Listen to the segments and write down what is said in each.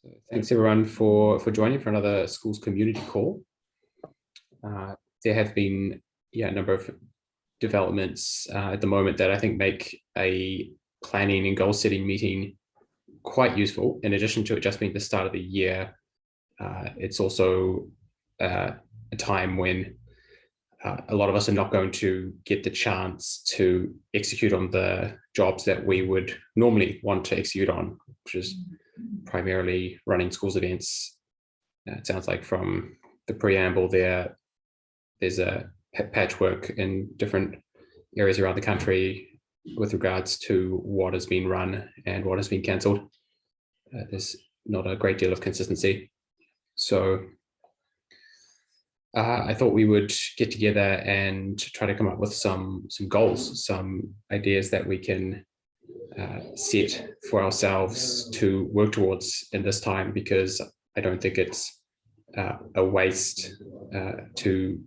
So thanks everyone for joining for another schools community call. There have been a number of developments at the moment that I think make a planning and goal setting meeting quite useful. In addition to it just being the start of the year, it's also a time when a lot of us are not going to get the chance to execute on the jobs that we would normally want to execute on, which is primarily running schools events. It sounds like from the preamble there's a patchwork in different areas around the country with regards to what has been run and what has been cancelled. There's not a great deal of consistency. So I thought we would get together and try to come up with some goals, some ideas that we can set for ourselves to work towards in this time, because I don't think it's a waste to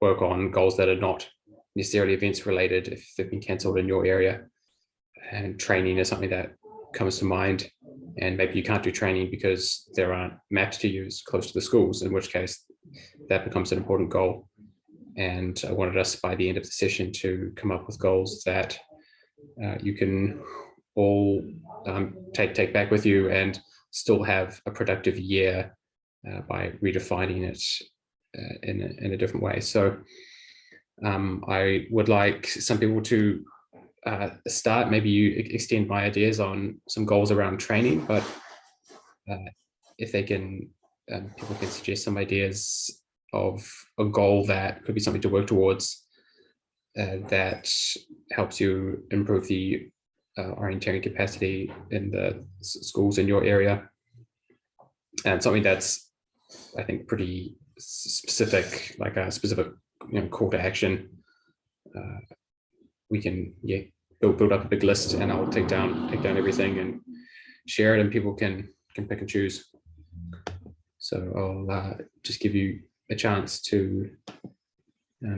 work on goals that are not necessarily events related if they've been cancelled in your area. And training is something that comes to mind, and maybe you can't do training because there aren't maps to use close to the schools, in which case that becomes an important goal. And I wanted us by the end of the session to come up with goals that you can all take back with you and still have a productive year by redefining it in a different way. So I would like some people to start. Maybe you extend my ideas on some goals around training, but if they can, people can suggest some ideas of a goal that could be something to work towards that helps you improve the orienteering capacity in the schools in your area, and something that's, I think, pretty specific, like a specific call to action. We can build up a big list, and I'll take down everything and share it, and people can pick and choose. So I'll just give you a chance to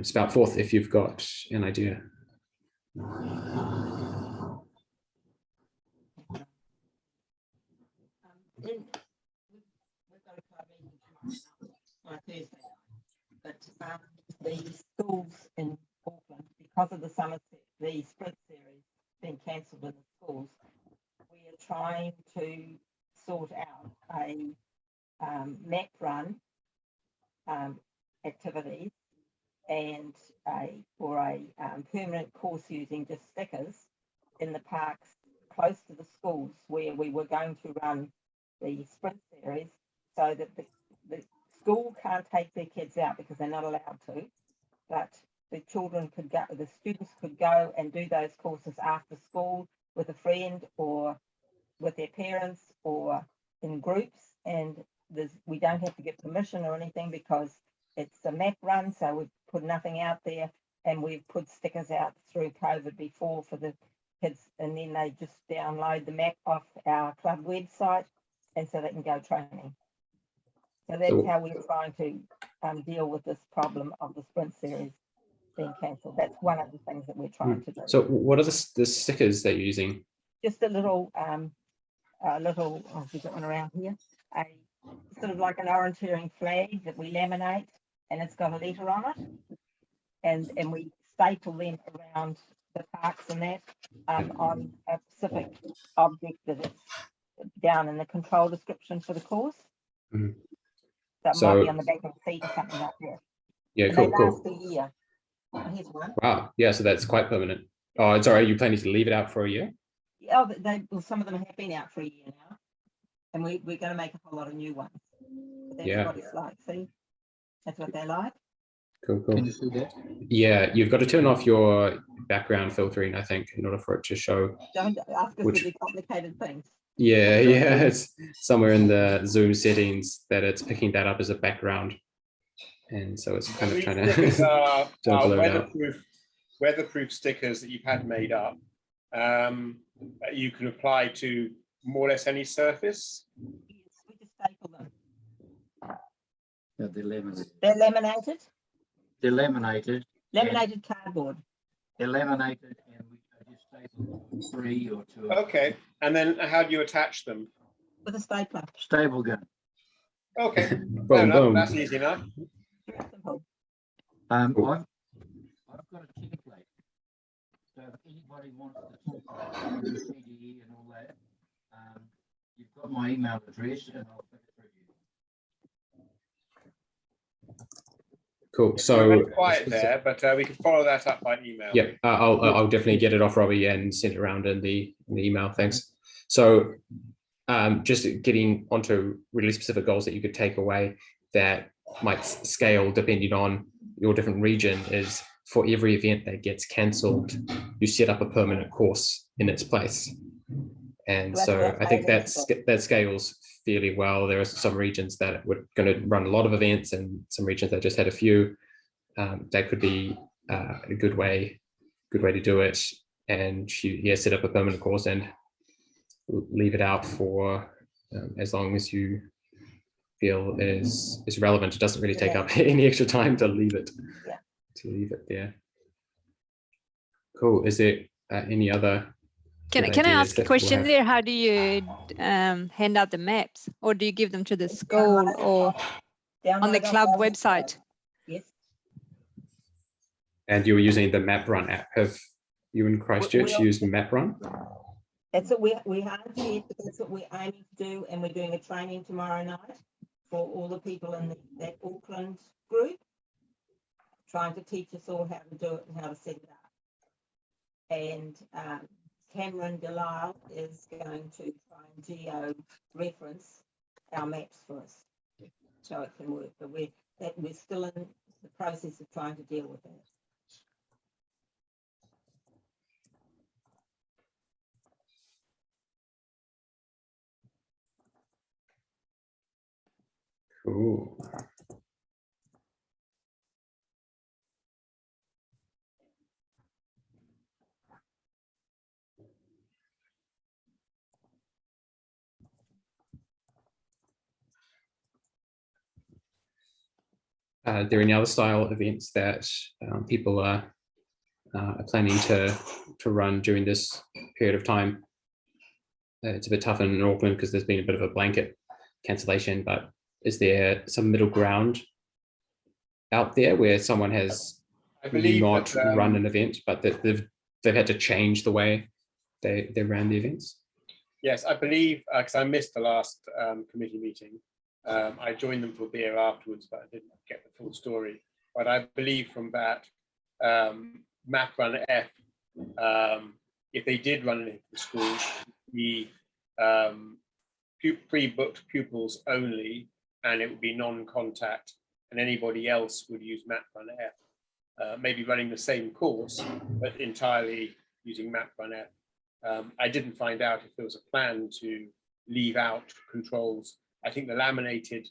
spout forth if you've got an idea. We've got a club meeting on a Thursday night, but the schools in Auckland, because of the the sprint series being cancelled in the schools, we are trying to sort out a map run activities and a permanent course using just stickers in the parks close to the schools where we were going to run the sprint series, so that the school can't take their kids out because they're not allowed to, but the students could go and do those courses after school with a friend or with their parents or in groups, and we don't have to get permission or anything because it's a map run, so we've put nothing out there, and we've put stickers out through COVID before for the kids, and then they just download the map off our club website, and so they can go training. So that's how we're trying to deal with this problem of the sprint series being cancelled. That's one of the things that we're trying to do. So what are the stickers that you're using? Just a little, oh, we've got one around here, a sort of like an orienteering flag that we laminate, and it's got a letter on it, and we staple them around the parks and that on a specific object that is down in the control description for the course. Mm-hmm. So it might be on the back of the seat or something like that. Yeah, and cool. They last a year. Oh, here's one. Wow, yeah, so that's quite permanent. Oh, it's all right. Are you planning to leave it out for a year? Yeah, well, some of them have been out for a year now, and we're going to make a whole lot of new ones. But that's what it's like. See, that's what they like. Cool. Can you see that? Yeah, you've got to turn off your background filtering, I think, in order for it to show. Don't ask us to do complicated things. Yeah, it's somewhere in the Zoom settings that it's picking that up as a background, and so it's kind of trying to weatherproof stickers that you've had made up. You can apply to more or less any surface. Yes, we just staple them. Yeah, they're laminated. They're laminated. They're laminated. Laminated cardboard. They're laminated, and we just staple 3 or 2. Okay, and then how do you attach them? with a stapler. Stable gun. Okay, fair Boom, enough. boom. That's easy enough. Very simple. I've Cool. got a template. So if anybody wants to talk about CDE and all that, you've got my email address and I'll put it through you. Cool. We're a So, bit quiet there, but we can follow that up by email. yeah, I'll definitely get it off Robbie and send it around in the email. Thanks. So, just getting onto really specific goals that you could take away that might scale depending on your different region is for every event that gets cancelled, you set up a permanent course in its place. And That's so what I think I that scales fairly well. There are some regions that were going to run a lot of events and some regions that just had a few. That could be a good way to do it. And you set up a permanent course and leave it out for as long as you feel is relevant. It doesn't really take up any extra time to leave it. Yeah. To leave it there. Cool. Is there any other? Can good I ideas ask a that question we'll have? there? How do you hand out the maps, or do you give them to the school or on the Download club our website? Yes. And you were using the MapRun app. Have you in Christchurch We- used MapRun? That's what we haven't yet, but that's what we're aiming to do, and we're doing a training tomorrow night for all the people in that Auckland group, trying to teach us all how to do it and how to set it up. And Cameron Delisle is going to try and geo-reference our maps for us, so it can work. But we're still in the process of trying to deal with that. Cool. Are there any other style events that people are planning to run during this period of time? It's a bit tough in Auckland because there's been a bit of a blanket cancellation, but is there some middle ground out there where someone has I believe not that, run an event, but that they've had to change the way they ran the events? yes, I believe, because I missed the last committee meeting. I joined them for beer afterwards, but I didn't get the full story. But I believe from that, MapRun F, if they did run it in school, the pre-booked pupils only, and it would be non-contact, and anybody else would use MapRun F. Maybe running the same course, but entirely using MapRun F. I didn't find out if there was a plan to leave out controls. I think the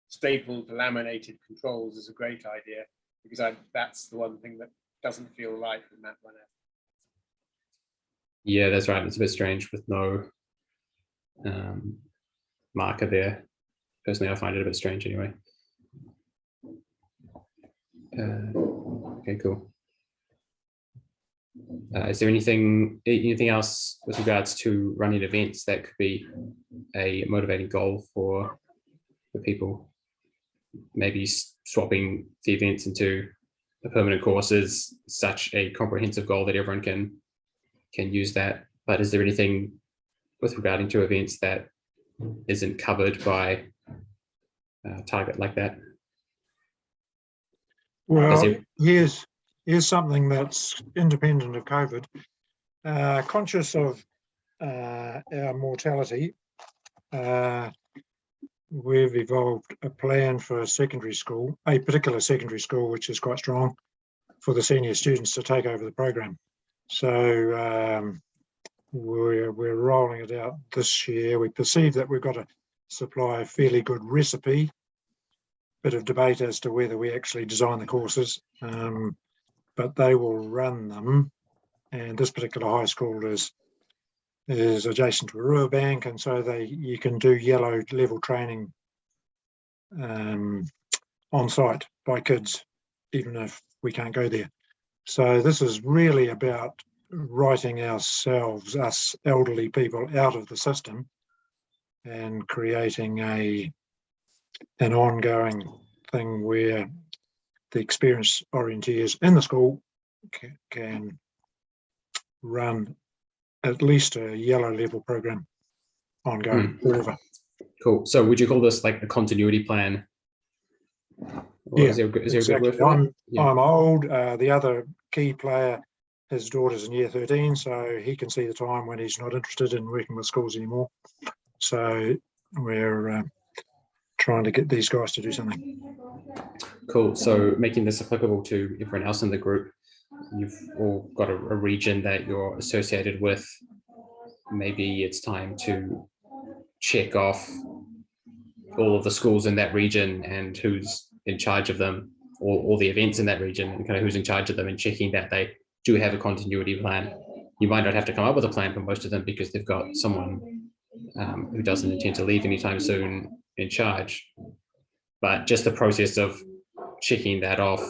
stapled laminated controls is a great idea, because that's the one thing that doesn't feel right with MapRun F. Yeah, that's right. It's a bit strange with no marker there. Personally, I find it a bit strange anyway. Okay, cool. Is there anything else with regards to running events that could be a motivating goal for people? Maybe swapping the events into a permanent course is such a comprehensive goal that everyone can use that. But is there anything with regarding to events that isn't covered by a target like that? Well, here's something that's independent of COVID. Conscious of our mortality, we've evolved a plan for a secondary school, a particular secondary school, which is quite strong, for the senior students to take over the program. So we're rolling it out this year. We perceive that we've got to supply a fairly good recipe. Bit of debate as to whether we actually design the courses, but they will run them. And this particular high school is adjacent to a river bank, and so you can do yellow level training on site by kids, even if we can't go there. So this is really about writing ourselves, us elderly people, out of the system and creating an ongoing thing where the experienced orienteers in the school can run at least a yellow level program ongoing forever. Cool. So would you call this like a continuity plan? Or Yeah, is there a good exactly. word for that? Yeah. I'm old. The other key player, his daughter's in year 13, so he can see the time when he's not interested in working with schools anymore. So we're trying to get these guys to do something. Cool. So making this applicable to everyone else in the group, you've all got a region that you're associated with. Maybe it's time to check off all of the schools in that region and who's in charge of them, or all the events in that region, and kind of who's in charge of them, and checking that they do have a continuity plan. You might not have to come up with a plan for most of them because they've got someone who doesn't intend to leave anytime soon in charge. But just the process of checking that off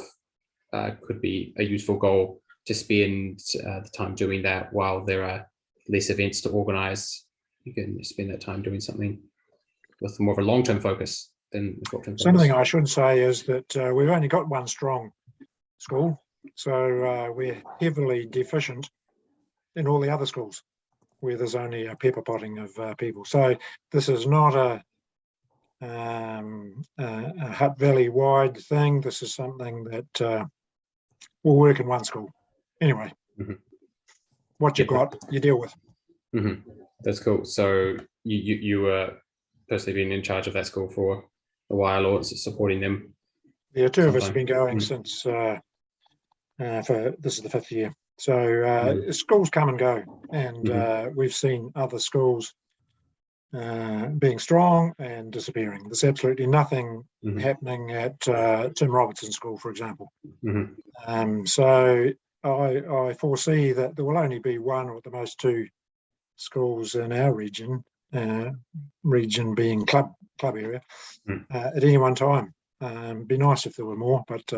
could be a useful goal to spend the time doing that while there are less events to organize. You can spend that time doing something with more of a long-term focus than a short-term focus. Something I should say is that we've only got one strong school, so we're heavily deficient in all the other schools where there's only a pepper potting of people. So this is not a Hutt Valley wide thing. This is something that will work in one school. Anyway, what you've got, you deal with. That's cool. So you were personally been in charge of that school for a while, or supporting them? Yeah, two of us have been going since for this is the 5th year. So schools come and go, and we've seen other schools being strong and disappearing. There's absolutely nothing happening at Tim Robertson School, for example. So I foresee that there will only be one or at the most two schools in our region, region being club area, at any one time. Be nice if there were more, but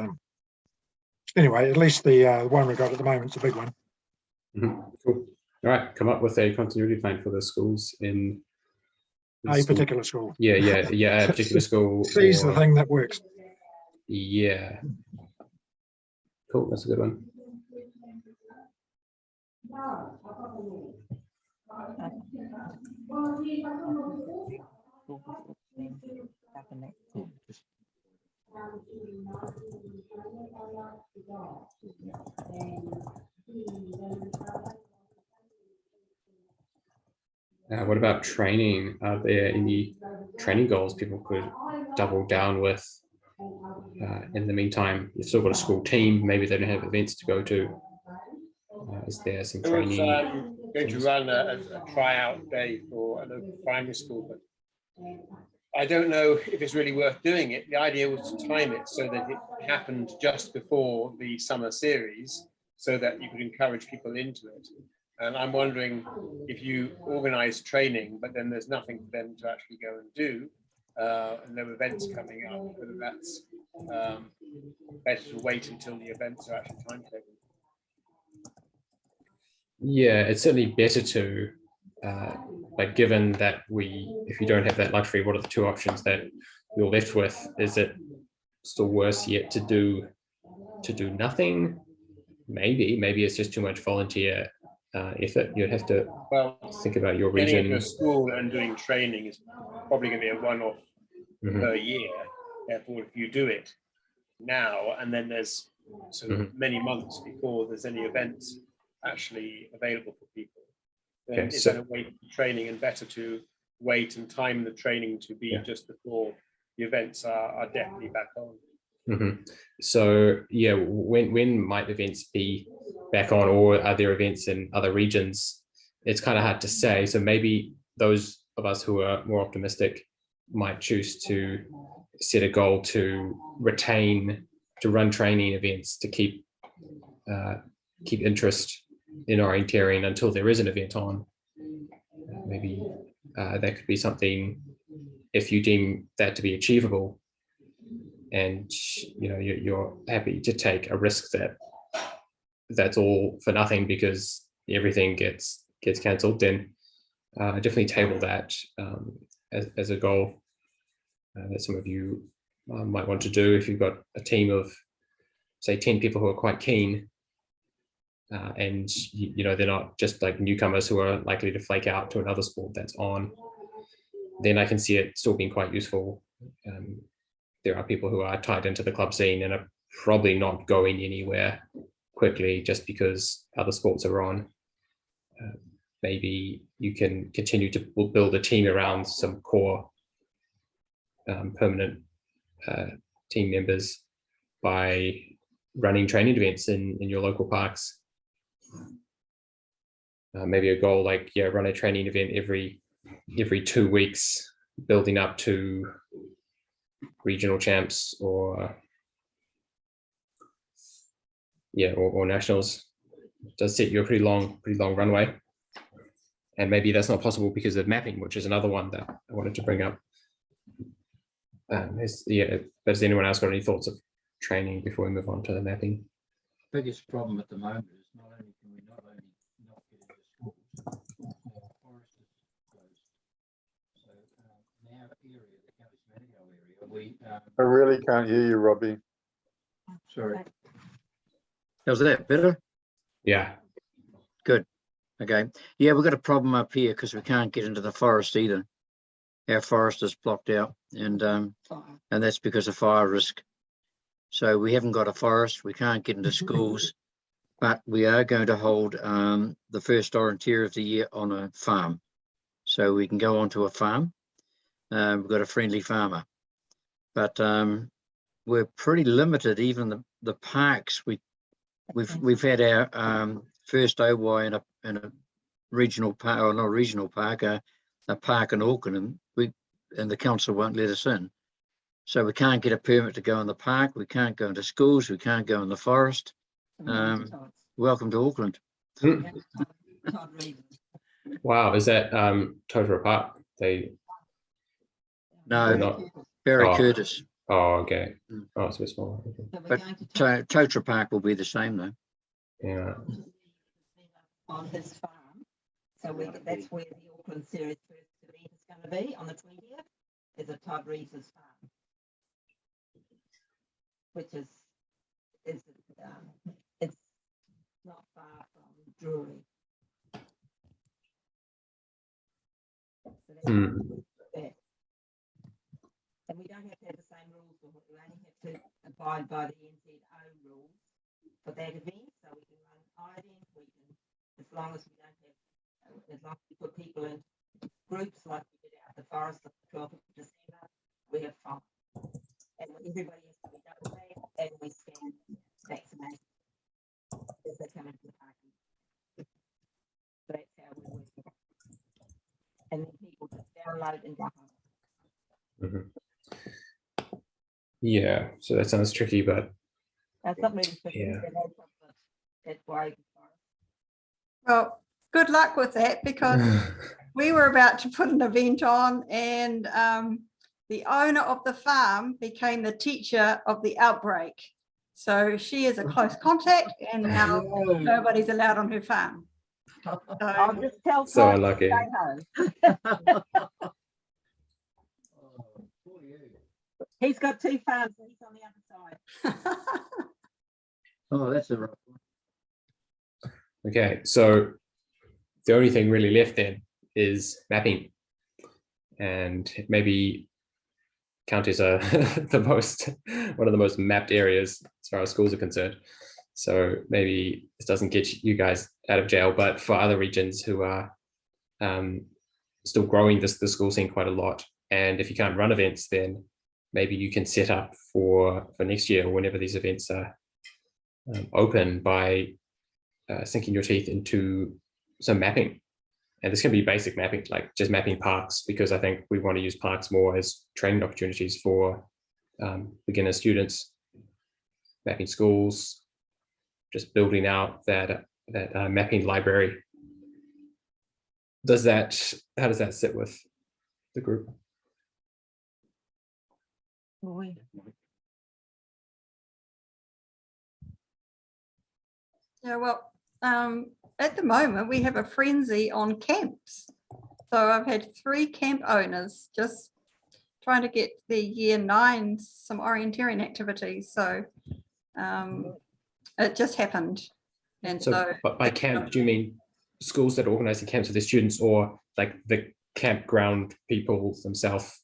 anyway, at least the one we've got at the moment is a big one. Cool. All right, come up with a continuity plan for the schools in A particular school. Yeah, a particular school. Seize the thing that works. Yeah. Cool, that's a good one. What about training? Are there any training goals people could double down with? In the meantime, you've still got a school team. Maybe they don't have events to go to. Is there some training? Going to run a tryout day for a local primary school, but I don't know if it's really worth doing it. The idea was to time it so that it happened just before the summer series, so that you could encourage people into it. And I'm wondering if you organize training, but then there's nothing for them to actually go and do, and no events coming up, whether that's better to wait until the events are actually timetabled. Yeah, it's certainly better to, but given that if you don't have that luxury, what are the two options that you're left with? Is it still worse yet to do nothing? Maybe it's just too much volunteer effort. You'd have to think about your region. Getting into a school and doing training is probably going to be a one-off per year. Therefore, if you do it now, and then there's sort of many months before there's any events actually available for people, then it's better to wait for training and better to wait and time the training to be just before the events are definitely back on. So yeah, when might events be back on, or are there events in other regions? It's kind of hard to say. So maybe those of us who are more optimistic might choose to set a goal to run training events to keep interest in orienteering until there is an event on. Maybe that could be something, if you deem that to be achievable, and you're happy to take a risk that's all for nothing because everything gets cancelled, then definitely table that as a goal that some of you might want to do. If you've got a team of, say, 10 people who are quite keen, and you know, they're not just like newcomers who are likely to flake out to another sport that's on, then I can see it still being quite useful. There are people who are tied into the club scene and are probably not going anywhere quickly just because other sports are on. Maybe you can continue to build a team around some core permanent team members by running training events in your local parks. Maybe a goal like, yeah, run a training event every 2 weeks, building up to regional champs or nationals. It does set you a pretty long runway. And maybe that's not possible because of mapping, which is another one that I wanted to bring up. But has anyone else got any thoughts of training before we move on to the mapping? Biggest problem at the moment is not only can we not get into schools, our forest is closed. So in our area, the County Smendigo area, I really can't hear you, Robbie. sorry. How's that better? Yeah. Okay. Yeah, we've got a problem up here because we can't get into the forest either. Our forest is blocked out, and that's because of fire risk. So we haven't got a forest. We can't get into schools, but we are going to hold the first orienteer of the year on a farm. So we can go onto a farm. We've got a friendly farmer, but we're pretty limited. Even the parks, we've had our first OY in a regional park, or not regional park, a park in Auckland, and the council won't let us in. So we can't get a permit to go in the park. We can't go into schools. We can't go in the forest. Welcome to Auckland. Wow, is that Totara Park? No, not. Barry Oh. Curtis. Oh, okay. Oh, it's a bit smaller. Okay. So we're But going to Totara Park will be the same though. Yeah. on his farm. So that's where the Auckland Series first event is going to be on the 20th, is at Todd Reeves' farm, which is it's not far from Drury. So that's that. And we don't have to have the same rules, we only have to abide by the NZO rules for that event, so we can run IDENT, we can, as long as we don't have, as long as we put people in groups like we did out the forest on the 12th of December, we have fun. And everybody has to be double masked, and we scan vaccination as they come into the party. So that's how we work. And then people just download and go home. Mhm. Yeah, so that sounds tricky, but That's not really tricky, Yeah. but that's why. Well, good luck with that, because we were about to put an event on, and the owner of the farm became the teacher of the outbreak. So she is a close contact, and now nobody's allowed on her farm. I'll just tell So Todd to unlucky. stay home. He's got 2 farms, and he's on the other side. Oh, that's a rough one. okay, so the only thing really left then is mapping, and maybe counties are one of the most mapped areas as far as schools are concerned. So maybe this doesn't get you guys out of jail, but for other regions who are still growing the school scene quite a lot, and if you can't run events, then maybe you can set up for next year, or whenever these events are open, by sinking your teeth into some mapping. And this can be basic mapping, like just mapping parks, because I think we want to use parks more as training opportunities for beginner students, mapping schools, just building out that mapping library. How does that sit with the group? Yeah, well, at the moment we have a frenzy on camps. So I've had 3 camp owners just trying to get the year 9 some orienteering activities. So it just happened. And So, so but by camp, do you mean schools that are organizing camps for their students, or like the campground people themselves,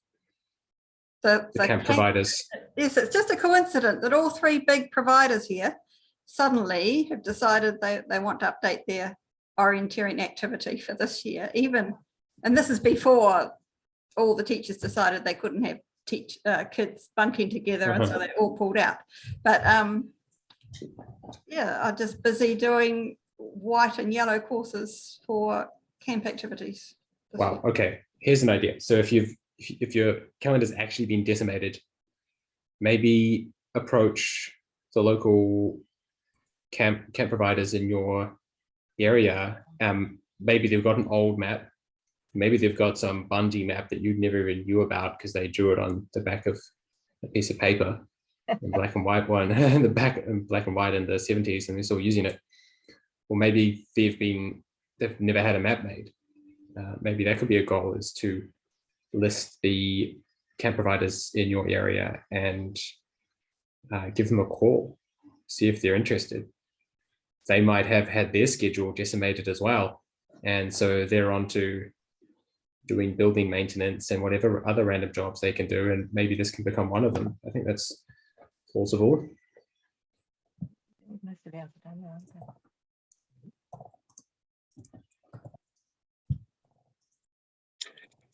the the camp camp- providers? Yes, it's just a coincidence that all 3 big providers here suddenly have decided they want to update their orienteering activity for this year, and this is before all the teachers decided they couldn't have kids bunking together, and so they all pulled out. But yeah, I'm just busy doing white and yellow courses for camp activities. this Wow. week. Okay. Here's an idea. So if your calendar's actually been decimated, maybe approach the local camp providers in your area. Maybe they've got an old map. Maybe they've got some Bundy map that you never even knew about because they drew it on the back of a piece of paper, in black and white one, in the back in black and white in the 70s, and they're still using it. Or maybe they've never had a map made. Maybe that could be a goal, is to list the camp providers in your area and give them a call, see if they're interested. They might have had their schedule decimated as well, and so they're on to doing building maintenance and whatever other random jobs they can do, and maybe this can become one of them. I think that's plausible. Most of ours are done now, aren't they?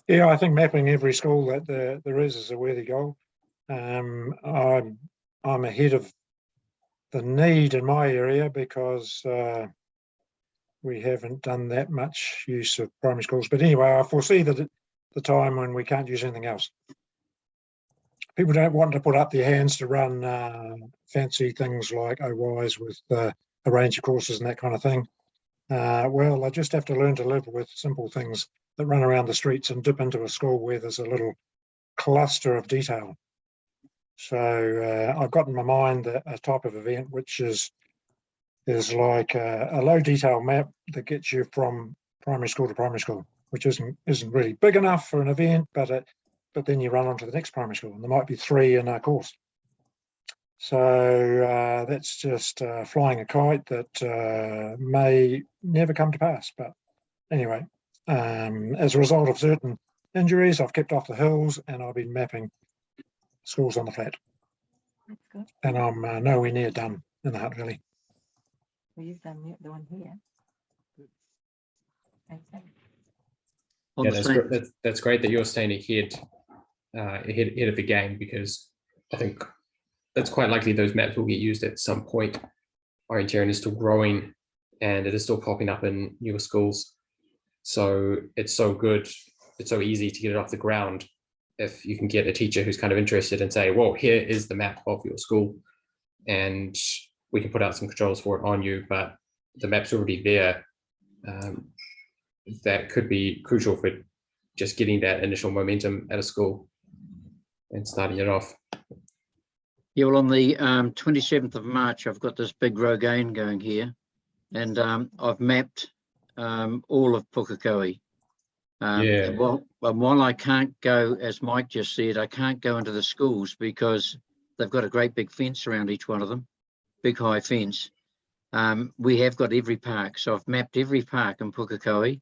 Yeah, I think mapping every school that there is a worthy goal. I'm ahead of the need in my area because we haven't done that much use of primary schools. But anyway, I foresee that the time when we can't use anything else. People don't want to put up their hands to run fancy things like OYs with a range of courses and that kind of thing. Well, I just have to learn to live with simple things that run around the streets and dip into a school where there's a little cluster of detail. So I've got in my mind a type of event which is like a low detail map that gets you from primary school to primary school, which isn't really big enough for an event, but then you run on to the next primary school, and there might be 3 in a course. So that's just flying a kite that may never come to pass. But anyway, as a result of certain injuries, I've kept off the hills and I've been mapping schools on the flat. That's good. And I'm nowhere near done in the Hutt Valley. Well, you've done the one here. Okay. On Yeah, the same, that's great that you're staying ahead of the game, because I think that's quite likely those maps will get used at some point. Orienteering is still growing and it is still popping up in newer schools. So it's so good, it's so easy to get it off the ground if you can get a teacher who's kind of interested and say, well, here is the map of your school and we can put out some controls for it on you, but the map's already there. That could be crucial for just getting that initial momentum at a school and starting it off. yeah, well, on the 27th of March, I've got this big Rogaine going here, and I've mapped all of Pukekohe. Yeah. While I can't go, as Mike just said, I can't go into the schools because they've got a great big fence around each one of them, big high fence. We have got every park, so I've mapped every park in Pukekohe,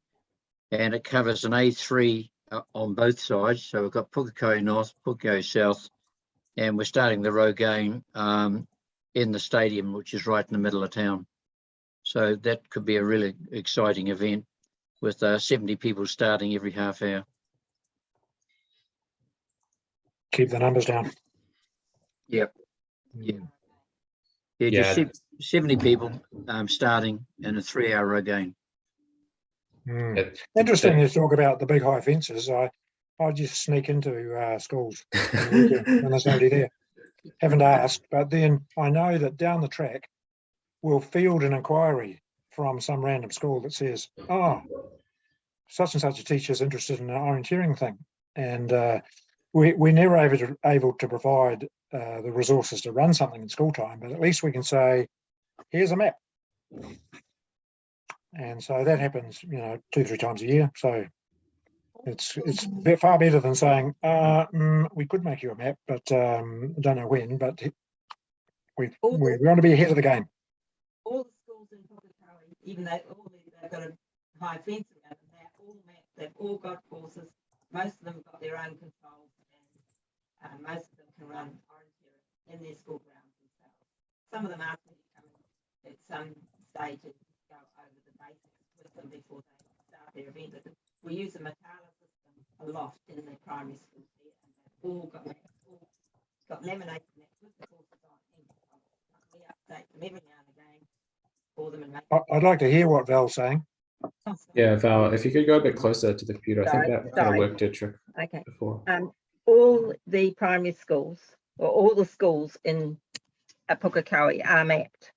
and it covers an A3 on both sides. So we've got Pukekohe North, Pukekohe South, and we're starting the Rogaine in the stadium, which is right in the middle of town. So that could be a really exciting event with 70 people starting every half hour. Keep the numbers down. Yep. Yeah. Yeah, Yeah. just 70 people starting in a 3-hour Rogaine. Interesting you talk about the big high fences. I just sneak into schools on the weekend when there's nobody there. Haven't asked, but then I know that down the track we'll field an inquiry from some random school that says, oh, such and such a teacher's interested in an orienteering thing. And we're never able to provide the resources to run something in school time, but at least we can say, here's a map. And so that happens, 2-3 times a year. So It's far better than saying, we could make you a map, but don't know when, but we want to be ahead of the game. All the schools in Pukekohe, even though they've got a high fence around them, they're all mapped, they've all got courses. Most of them have got their own controls, and most of them can run orienteering in their school grounds themselves. Some of them ask me to come at some stage and go over the basics with them before they start their event. But we use a Matala system a lot in the primary schools here, and they've all got maps, all got laminated maps with the courses on. We update them every now and again for them and make. I'd like to hear what Val's saying. Yeah, Val, if you could go a bit closer to the computer, I think Sorry, that kind of sorry. worked a trick Okay. before. All the primary schools, or all the schools in Pukekohe are mapped.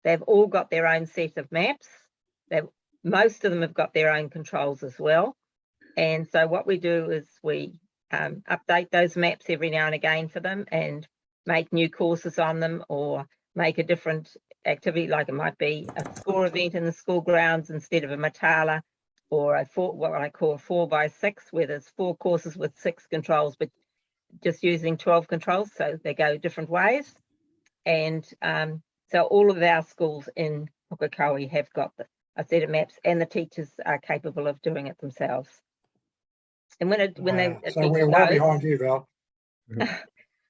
They've all got their own set of maps. Most of them have got their own controls as well. And so what we do is we update those maps every now and again for them and make new courses on them, or make a different activity, like it might be a score event in the school grounds instead of a Matala, or what I call a 4x6, where there's 4 courses with 6 controls, but just using 12 controls, so they go different ways. And so all of our schools in Pukekohe have got a set of maps, and the teachers are capable of doing it themselves. And when So we're well behind you, Val.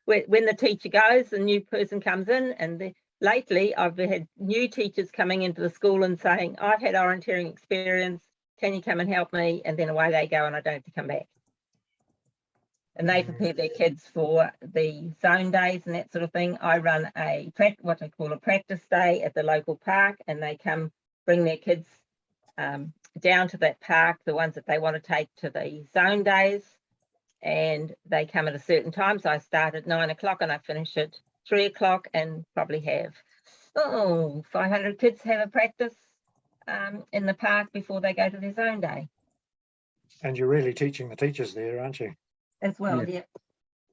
when the teacher goes, the new person comes in, and lately I've had new teachers coming into the school and saying, I've had orienteering experience, can you come and help me? And then away they go, and I don't have to come back. And they prepare their kids for the zone days and that sort of thing. I run what I call a practice day at the local park, and they come bring their kids down to that park, the ones that they want to take to the zone days, and they come at a certain time. So I start at 9 o'clock and I finish at 3 o'clock, and probably have 500 kids have a practice in the park before they go to their zone day. And you're really teaching the teachers there, aren't you? As well, Yeah. yeah.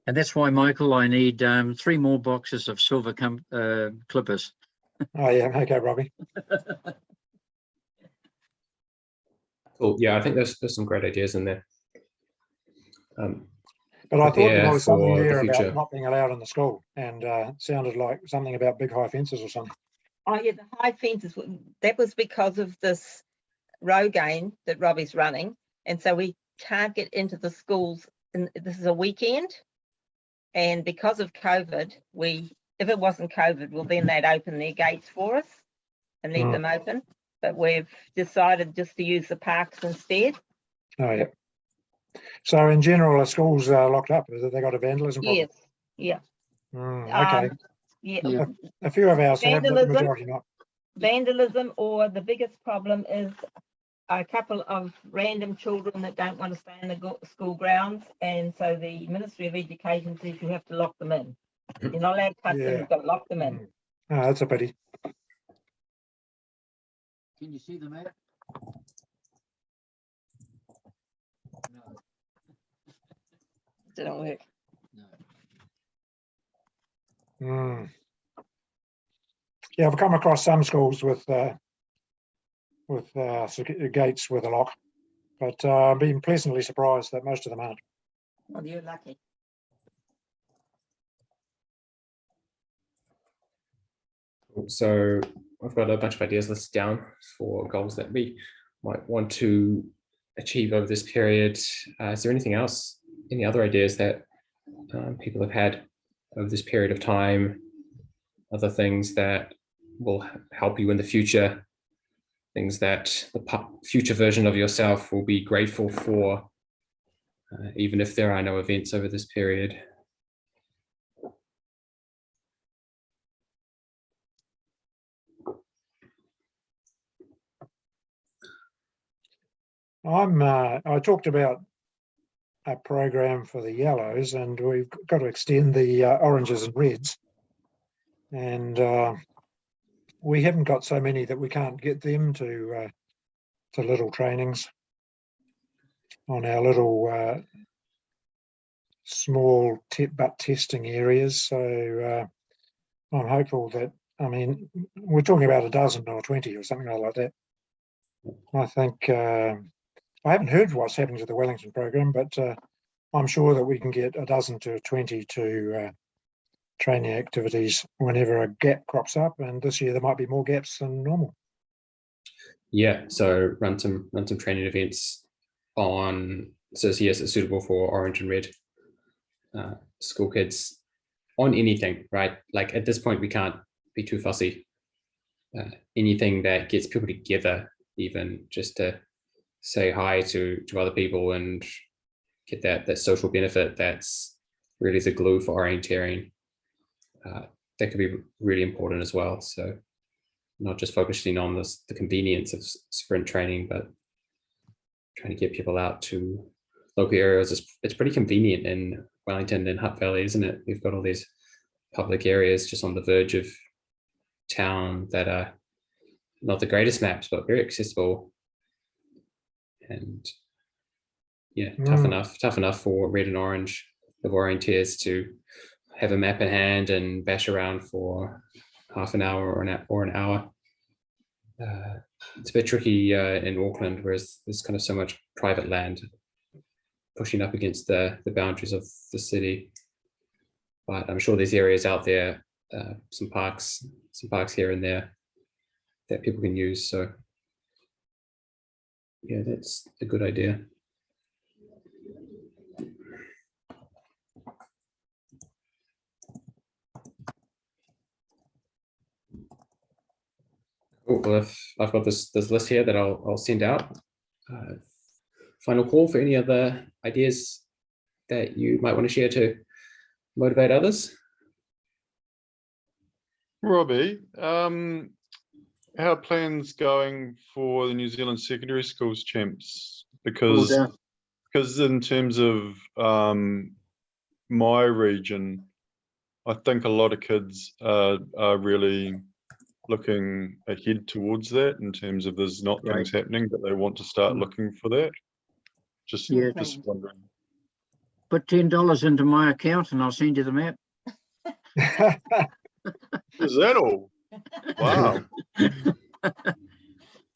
And that's why, Michael, I need 3 more boxes of silver clippers. Oh, yeah. Okay, Robbie. Cool. Yeah, I think there's some great ideas in there. But I thought there was something for the there future. about not being allowed in the school, and it sounded like something about big high fences or something. Oh yeah, the high fences, that was because of this row game that Robbie's running. And so we can't get into the schools, and this is a weekend. And because of COVID, if it wasn't COVID, well, then they'd open their gates for us and leave them open. But we've decided just to use the parks instead. Oh, yeah. So in general, are schools locked up? Have they got a vandalism problem? Yes, yeah. Okay. Yeah. A few of ours have, but the Vandalism. majority not. Vandalism, or the biggest problem is a couple of random children that don't want to stay in the school grounds, and so the Ministry of Education says you have to lock them in. You're not allowed to touch them, you've got to lock them in. Oh, that's a pity. Can you see the map? No. Didn't work. No. Yeah, I've come across some schools with gates with a lock, but I've been pleasantly surprised that most of them aren't. Well, you're lucky. So I've got a bunch of ideas listed down for goals that we might want to achieve over this period. Is there anything else, any other ideas that people have had over this period of time? Other things that will help you in the future? Things that the future version of yourself will be grateful for, even if there are no events over this period? I talked about a program for the yellows, and we've got to extend the oranges and reds. And we haven't got so many that we can't get them to little trainings on our little small but testing areas. So I'm hopeful that, I mean, we're talking about a dozen or 20 or something like that. I think I haven't heard what's happening to the Wellington program, but I'm sure that we can get a dozen to 20 to training activities whenever a gap crops up, and this year there might be more gaps than normal. Yeah, so run some training events on, so yes, it's suitable for orange and red school kids on anything, right? Like at this point, we can't be too fussy. Anything that gets people together, even just to say hi to other people and get that social benefit, that's really the glue for orienteering. That could be really important as well. So not just focusing on the convenience of sprint training, but trying to get people out to local areas. It's pretty convenient in Wellington and Hutt Valley, isn't it? We've got all these public areas just on the verge of town that are not the greatest maps, but very accessible. And yeah, tough enough for red and orange of orienteers to have a map in hand and bash around for half an hour or an hour. It's a bit tricky in Auckland, whereas there's kind of so much private land pushing up against the boundaries of the city. But I'm sure there's areas out there, some parks here and there that people can use. So yeah, that's a good idea. Cool. Well, if I've got this list here that I'll send out. Final call for any other ideas that you might want to share to motivate others. Robbie, how are plans going for the New Zealand Secondary Schools Champs? Because in terms of my region, I think a lot of kids are really looking ahead towards that, in terms of there's not things happening, but they want to start looking for that. Just wondering. Put $10 into my account and I'll send you the map. Is that all? Wow.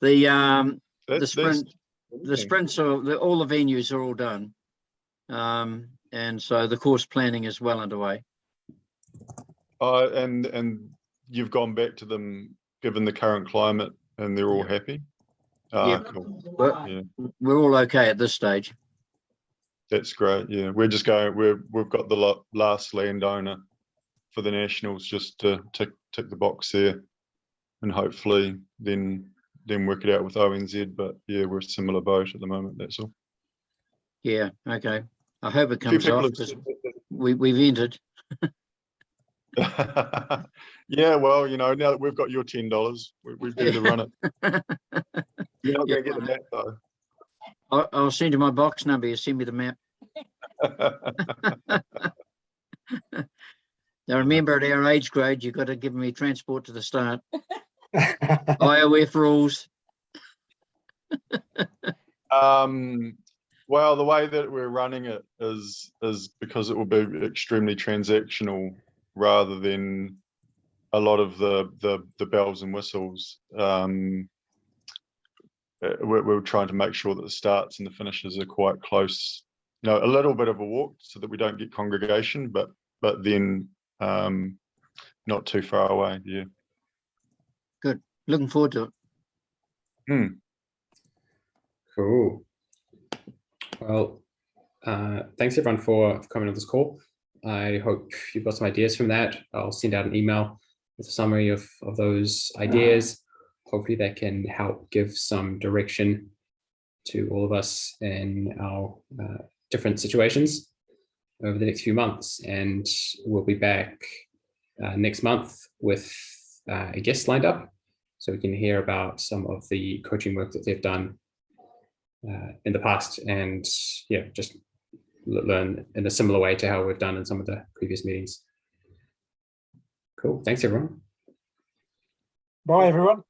The sprints are all the venues are all done, and so the course planning is well underway. And you've gone back to them given the current climate, and they're all happy. Cool. We're all okay at this stage. That's great. Yeah, we're just going. We've got the last landowner for the Nationals, just to tick the box there, and hopefully then work it out with ONZ. But yeah, we're a similar boat at the moment. That's all. Yeah. Okay. I hope it comes off, because we've entered. Yeah, well, now that we've got your $10, we better run it. You're not going to get the map though. I'll send you my box number. You send me the map. Now remember, at our age grade, you've got to give me transport to the start. IOF rules. Well, the way that we're running it is because it will be extremely transactional, rather than a lot of the bells and whistles. We're trying to make sure that the starts and the finishes are quite close. A little bit of a walk so that we don't get congregation, but then not too far away. Yeah. Good. Looking forward to it. Cool. Well, thanks everyone for coming on this call. I hope you've got some ideas from that. I'll send out an email with a summary of those ideas. Hopefully that can help give some direction to all of us in our different situations over the next few months. And we'll be back next month with a guest lined up, so we can hear about some of the coaching work that they've done in the past, and yeah, just learn in a similar way to how we've done in some of the previous meetings. Cool. Thanks, everyone. Bye, everyone.